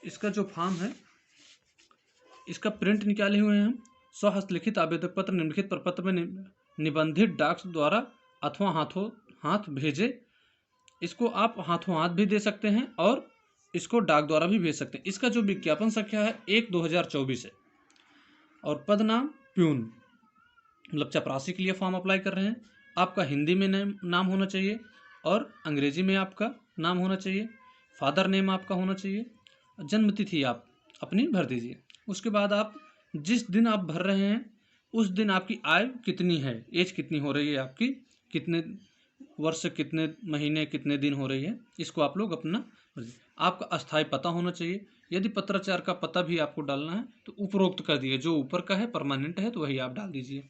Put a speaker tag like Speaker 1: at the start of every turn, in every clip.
Speaker 1: इसका जो फॉर्म है इसका प्रिंट निकाले हुए हैं हम। स्वहस्तलिखित आवेदन पत्र निम्नलिखित प्रपत्र में निबंधित डाक द्वारा अथवा हाथों हाथ भेजे। इसको आप हाथों हाथ भी दे सकते हैं और इसको डाक द्वारा भी भेज सकते हैं। इसका जो विज्ञापन संख्या है 1/2024 है और पद नाम प्यून, मतलब चपरासी के लिए फॉर्म अप्लाई कर रहे हैं। आपका हिंदी में नाम होना चाहिए और अंग्रेजी में आपका नाम होना चाहिए। फादर नेम आपका होना चाहिए। जन्म तिथि आप अपनी भर दीजिए। उसके बाद आप जिस दिन आप भर रहे हैं उस दिन आपकी आयु कितनी है, एज कितनी हो रही है आपकी, कितने वर्ष कितने महीने कितने दिन हो रही है, इसको आप लोग अपना आपका अस्थायी पता होना चाहिए। यदि पत्राचार का पता भी आपको डालना है तो उपरोक्त कर दिए, जो ऊपर का है परमानेंट है तो वही आप डाल दीजिए।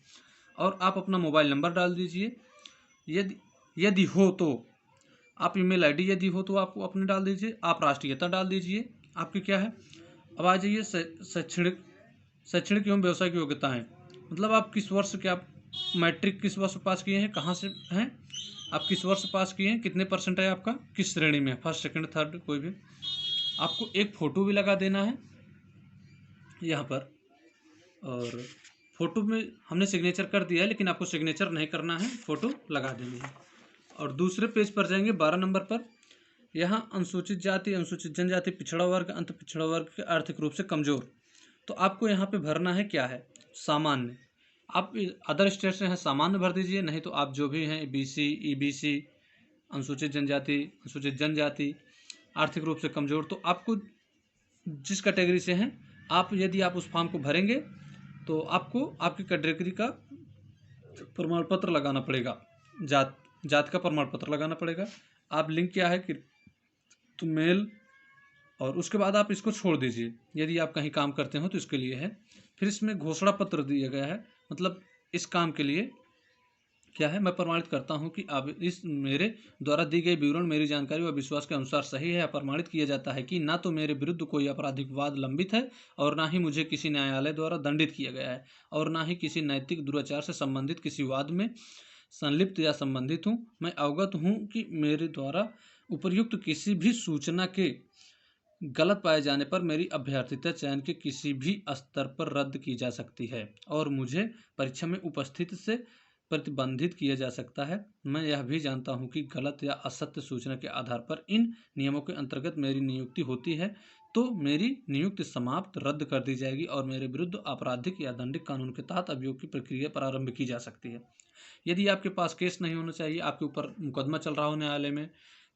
Speaker 1: और आप अपना मोबाइल नंबर डाल दीजिए। यदि हो तो आप ईमेल आईडी यदि हो तो आपको अपने डाल दीजिए। आप राष्ट्रीयता डाल दीजिए आपकी क्या है। अब आ जाइए शैक्षणिक एवं व्यावसायिक योग्यताएं, मतलब आप किस वर्ष के, आप मैट्रिक किस वर्ष पास किए हैं, कहाँ से हैं, आप किस वर्ष पास किए हैं, कितने परसेंट है आपका, किस श्रेणी में, फर्स्ट सेकंड थर्ड कोई भी। आपको एक फ़ोटो भी लगा देना है यहाँ पर। और फ़ोटो में हमने सिग्नेचर कर दिया है लेकिन आपको सिग्नेचर नहीं करना है, फ़ोटो लगा देनी है। और दूसरे पेज पर जाएंगे 12 नंबर पर। यहाँ अनुसूचित जाति, अनुसूचित जनजाति, पिछड़ा वर्ग, अंत पिछड़ा वर्ग, आर्थिक रूप से कमजोर। तो आपको यहाँ पे भरना है क्या है, सामान्य। आप अदर स्टेट से हैं सामान्य भर दीजिए, नहीं तो आप जो भी हैं बीसी, ईबीसी, अनुसूचित जनजाति, अनुसूचित जनजाति, आर्थिक रूप से कमजोर, तो आपको जिस कैटेगरी से हैं आप, यदि आप उस फॉर्म को भरेंगे तो आपको आपकी कैटेगरी का प्रमाण पत्र लगाना पड़ेगा, जात का प्रमाण पत्र लगाना पड़ेगा। आप लिंक क्या है कि तो मेल, और उसके बाद आप इसको छोड़ दीजिए यदि आप कहीं काम करते हो तो इसके लिए है। फिर इसमें घोषणा पत्र दिया गया है, मतलब इस काम के लिए क्या है, मैं प्रमाणित करता हूं कि अब इस मेरे द्वारा दी गई विवरण मेरी जानकारी व विश्वास के अनुसार सही है। प्रमाणित किया जाता है कि ना तो मेरे विरुद्ध कोई आपराधिक वाद लंबित है और ना ही मुझे किसी न्यायालय द्वारा दंडित किया गया है और ना ही किसी नैतिक दुराचार से संबंधित किसी वाद में संलिप्त या संबंधित हूँ। मैं अवगत हूँ कि मेरे द्वारा उपर्युक्त किसी भी सूचना के गलत पाए जाने पर मेरी अभ्यर्थिता चयन के किसी भी स्तर पर रद्द की जा सकती है और मुझे परीक्षा में उपस्थित से प्रतिबंधित किया जा सकता है। मैं यह भी जानता हूं कि गलत या असत्य सूचना के आधार पर इन नियमों के अंतर्गत मेरी नियुक्ति होती है तो मेरी नियुक्ति समाप्त रद्द कर दी जाएगी और मेरे विरुद्ध आपराधिक या दंडिक कानून के तहत अभियोग की प्रक्रिया प्रारंभ की जा सकती है। यदि आपके पास केस नहीं होना चाहिए, आपके ऊपर मुकदमा चल रहा हो न्यायालय में,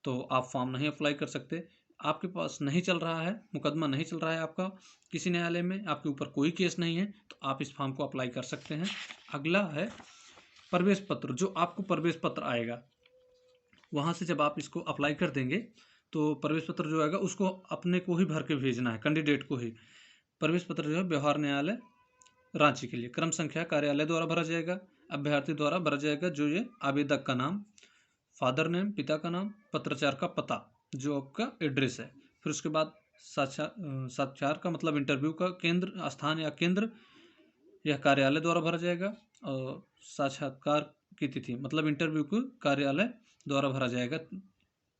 Speaker 1: तो आप फॉर्म नहीं अप्लाई कर सकते। आपके पास नहीं चल रहा है, मुकदमा नहीं चल रहा है आपका किसी न्यायालय में, आपके ऊपर कोई केस नहीं है, तो आप इस फॉर्म को अप्लाई कर सकते हैं। अगला है प्रवेश पत्र। जो आपको प्रवेश पत्र आएगा वहाँ से जब आप इसको अप्लाई कर देंगे तो प्रवेश पत्र जो आएगा उसको अपने को ही भर के भेजना है, कैंडिडेट को ही। प्रवेश पत्र जो है व्यवहार न्यायालय रांची के लिए क्रम संख्या कार्यालय द्वारा भरा जाएगा, अभ्यर्थी द्वारा भरा जाएगा। जो ये आवेदक का नाम, फादर नेम, पिता का नाम, पत्राचार का पता, जो आपका एड्रेस है। फिर उसके बाद साक्षात्कार का मतलब इंटरव्यू का केंद्र, स्थान या केंद्र, यह कार्यालय द्वारा भरा जाएगा। और साक्षात्कार की तिथि मतलब इंटरव्यू को कार्यालय द्वारा भरा जाएगा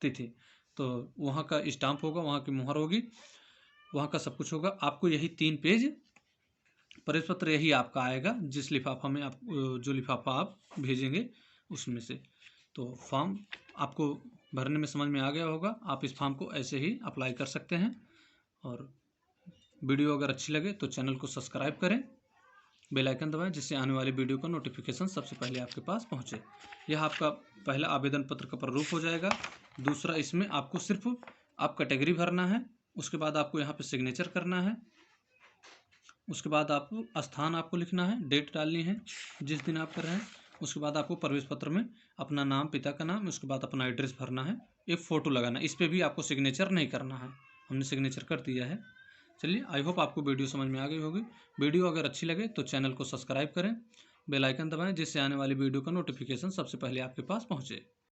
Speaker 1: तिथि, तो वहाँ का स्टाम्प होगा, वहाँ की मुहर होगी, वहाँ का सब कुछ होगा। आपको यही 3 पेज प्रवेश पत्र यही आपका आएगा, जिस लिफाफा में आप जो लिफाफा आप भेजेंगे उसमें से। तो फॉर्म आपको भरने में समझ में आ गया होगा। आप इस फॉर्म को ऐसे ही अप्लाई कर सकते हैं। और वीडियो अगर अच्छी लगे तो चैनल को सब्सक्राइब करें, बेल आइकन दबाएं, जिससे आने वाली वीडियो का नोटिफिकेशन सबसे पहले आपके पास पहुंचे। यह आपका पहला आवेदन पत्र का प्रारूप हो जाएगा। दूसरा, इसमें आपको सिर्फ आप कैटेगरी भरना है, उसके बाद आपको यहाँ पे सिग्नेचर करना है, उसके बाद आपको स्थान आपको लिखना है, डेट डालनी है जिस दिन आप कर रहे हैं, उसके बाद आपको प्रवेश पत्र में अपना नाम, पिता का नाम, उसके बाद अपना एड्रेस भरना है, एक फ़ोटो लगाना है। इस पर भी आपको सिग्नेचर नहीं करना है, हमने सिग्नेचर कर दिया है। चलिए, आई होप आपको वीडियो समझ में आ गई होगी। वीडियो अगर अच्छी लगे तो चैनल को सब्सक्राइब करें, बेल आइकन दबाएं, जिससे आने वाली वीडियो का नोटिफिकेशन सबसे पहले आपके पास पहुँचे।